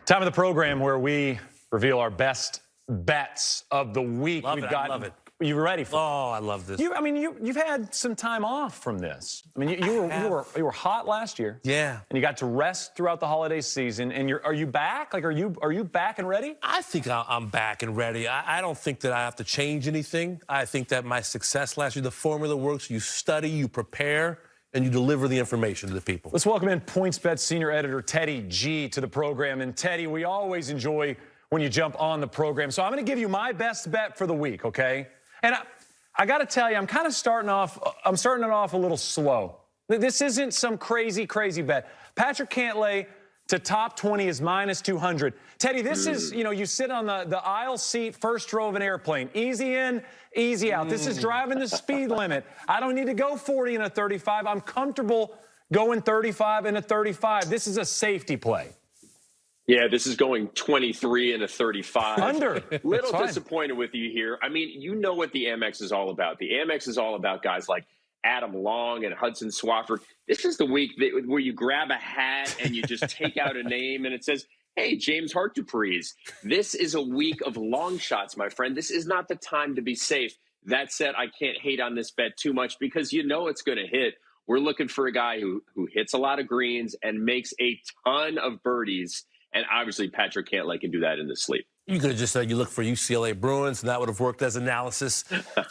Time of the program where we reveal our best bets of the week. Love it. You ready for? Oh, I love this. You've had some time off from this. I mean, you were hot last year. Yeah. And you got to rest throughout the holiday season. And are you back? Like, are you back and ready? I think I'm back and ready. I don't think that I have to change anything. I think that my success last year, the formula works. You study, you prepare, and you deliver the information to the people. Let's welcome in PointsBET senior editor Teddy G to the program. And Teddy, we always enjoy when you jump on the program. So I'm going to give you my best bet for the week, okay? And I got to tell you, I'm starting it off a little slow. This isn't some crazy bet. Patrick Cantlay to top 20 is minus 200. Teddy, this is, you sit on the aisle seat, first row of an airplane. Easy in, easy out. This is driving the speed limit. I don't need to go 40 in a 35. I'm comfortable going 35 in a 35. This is a safety play. Yeah, this is going 23 and a 35. Under. Little disappointed with you here. I mean, you know what the Amex is all about. The Amex is all about guys like Adam Long and Hudson Swafford. This is the week where you grab a hat and you just take out a name and it says, hey, James Hartdupries. This is a week of long shots, my friend. This is not the time to be safe. That said, I can't hate on this bet too much because you know it's going to hit. We're looking for a guy who hits a lot of greens and makes a ton of birdies. And obviously, Patrick Cantlay can do that in his sleep. You could have just said you look for UCLA Bruins, and that would have worked as analysis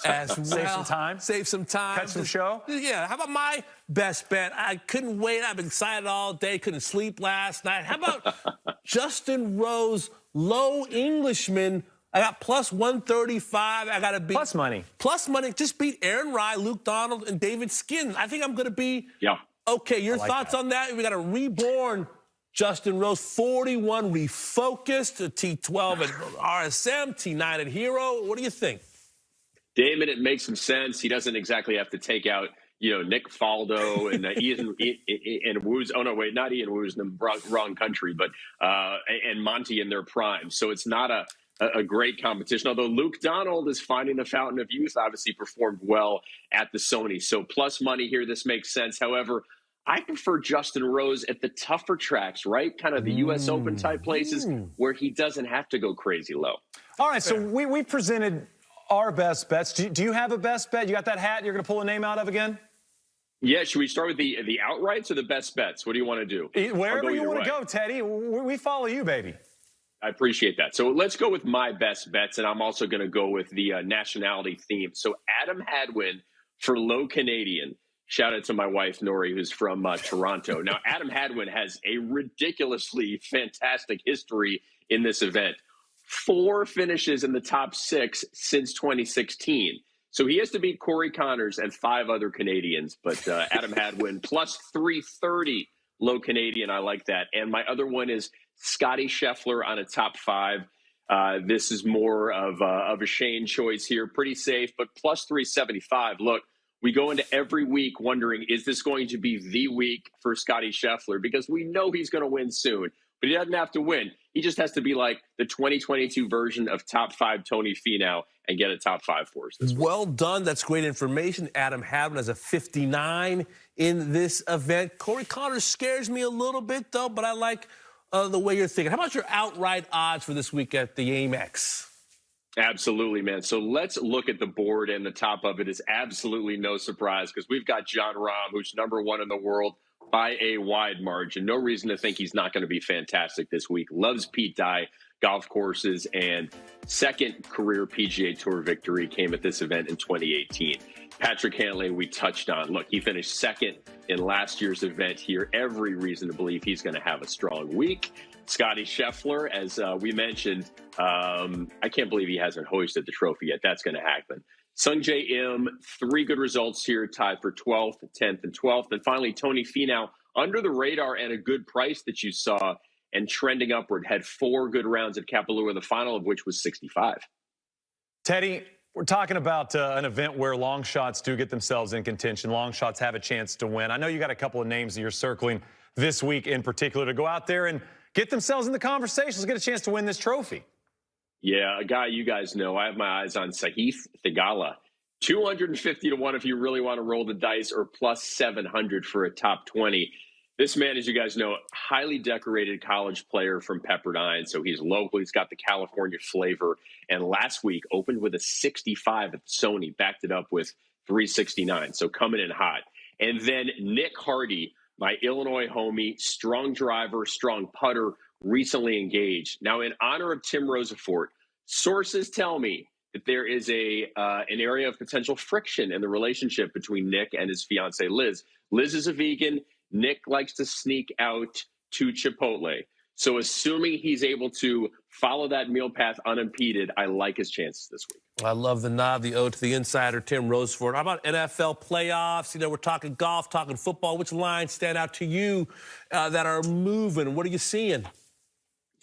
as well. Save some time. Save some time. Cut some show. Yeah. How about my best bet? I couldn't wait. I've been excited all day. Couldn't sleep last night. How about Justin Rose, low Englishman? I got plus 135. I got to beat. Plus money. Plus money. Just beat Aaron Rai, Luke Donald, and David Skin. I think I'm going to be. Yeah. Okay, your thoughts on that? We got a reborn Justin Rose, 41, refocused, a T12 at RSM, T9 at Hero. What do you think? Damon, it makes some sense. He doesn't exactly have to take out, Nick Faldo and Ian Woos. Oh, no, wait, not Ian Woos in the wrong country, but and Monty in their prime. So it's not a great competition, although Luke Donald is finding the fountain of youth, obviously performed well at the Sony. So plus money here, this makes sense. However, I prefer Justin Rose at the tougher tracks, right? Kind of the U.S. Open type places where he doesn't have to go crazy low. All right, so we presented our best bets. Do you have a best bet? You got that hat you're going to pull a name out of again? Yeah, should we start with the outrights or the best bets? What do you want to do? Wherever you want to go, Teddy. We follow you, baby. I appreciate that. So let's go with my best bets, and I'm also going to go with the nationality theme. So Adam Hadwin for low Canadian. Shout out to my wife, Nori, who's from Toronto. Now, Adam Hadwin has a ridiculously fantastic history in this event. 4 finishes in the top 6 since 2016. So he has to beat Corey Connors and 5 other Canadians. But Adam Hadwin, plus 330 low Canadian. I like that. And my other one is Scottie Scheffler on a top 5. This is more of a Shane choice here. Pretty safe, but plus 375. Look. We go into every week wondering, is this going to be the week for Scottie Scheffler? Because we know he's going to win soon, but he doesn't have to win. He just has to be like the 2022 version of top 5 Tony Finau and get a top 5 for us this week. Well done. That's great information. Adam Hadwin has a 59 in this event. Corey Connors scares me a little bit, though, but I like the way you're thinking. How about your outright odds for this week at the Amex? Absolutely, man. So let's look at the board, and the top of it is absolutely no surprise because we've got Jon Rahm, who's #1 in the world by a wide margin. No reason to think he's not going to be fantastic this week. Loves Pete Dye golf courses, and second career PGA Tour victory came at this event in 2018. Patrick Cantlay, we touched on. Look, he finished second in last year's event here. Every reason to believe he's going to have a strong week. Scottie Scheffler, as we mentioned, I can't believe he hasn't hoisted the trophy yet. That's going to happen. Sungjae Im, 3 good results here, tied for 12th, 10th, and 12th. And finally, Tony Finau, under the radar and a good price that you saw and trending upward, had 4 good rounds at Kapalua, the final of which was 65. Teddy, we're talking about an event where long shots do get themselves in contention. Long shots have a chance to win. I know you got a couple of names that you're circling this week in particular to go out there and get themselves in the conversations, get a chance to win this trophy. Yeah, a guy you guys know. I have my eyes on Sahith Theegala. 250 to 1 if you really want to roll the dice, or plus 700 for a top 20. This man, as you guys know, highly decorated college player from Pepperdine. So he's local. He's got the California flavor. And last week opened with a 65 at Sony, backed it up with 369. So coming in hot. And then Nick Hardy, my Illinois homie, strong driver, strong putter, recently engaged. Now, in honor of Tim Rosafort, sources tell me that there is an area of potential friction in the relationship between Nick and his fiancee, Liz. Liz is a vegan. Nick likes to sneak out to Chipotle. So assuming he's able to follow that meal path unimpeded, I like his chances this week. I love the nod, the ode to the insider, Tim Roseford. How about NFL playoffs? You know, we're talking golf, talking football. Which lines stand out to you that are moving? What are you seeing?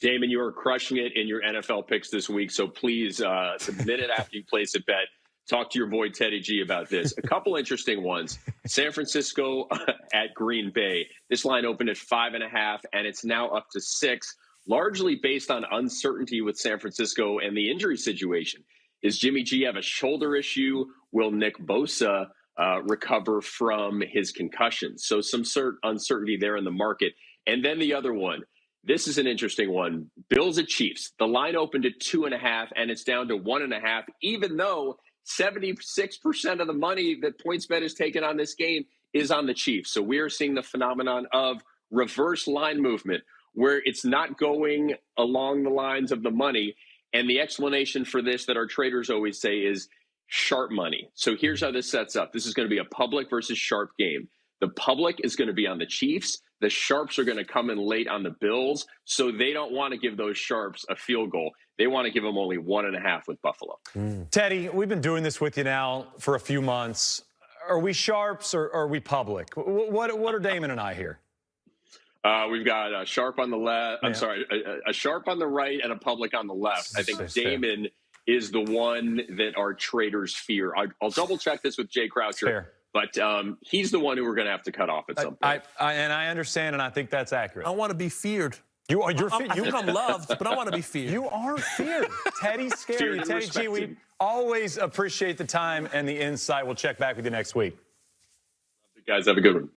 Damon, you are crushing it in your NFL picks this week. So please, the minute after you place a bet, talk to your boy Teddy G about this. A couple interesting ones. San Francisco at Green Bay. This line opened at 5.5, and it's now up to 6, largely based on uncertainty with San Francisco and the injury situation. Does Jimmy G have a shoulder issue? Will Nick Bosa recover from his concussion? So some uncertainty there in the market. And then the other one. This is an interesting one. Bills at Chiefs. The line opened at 2.5, and it's down to 1.5, even though 76% of the money that PointsBet has taken on this game is on the Chiefs. So we are seeing the phenomenon of reverse line movement, where it's not going along the lines of the money. And the explanation for this that our traders always say is sharp money. So here's how this sets up. This is going to be a public versus sharp game. The public is going to be on the Chiefs. The sharps are going to come in late on the Bills, so they don't want to give those sharps a field goal. They want to give them only 1.5 with Buffalo. Teddy, we've been doing this with you now for a few months. Are we sharps or are we public? What are Damon and I here? We've got a sharp on the left. I'm sorry, a sharp on the right and a public on the left. I think Damon is the one that our traders fear. I'll double check this with Jay Croucher. Fair. But he's the one who we're going to have to cut off at some point. And I understand, and I think that's accurate. I want to be feared. You're I think I'm loved, but I want to be feared. You are feared. Teddy's scary. Teddy G, we always appreciate the time and the insight. We'll check back with you next week. You guys have a good one.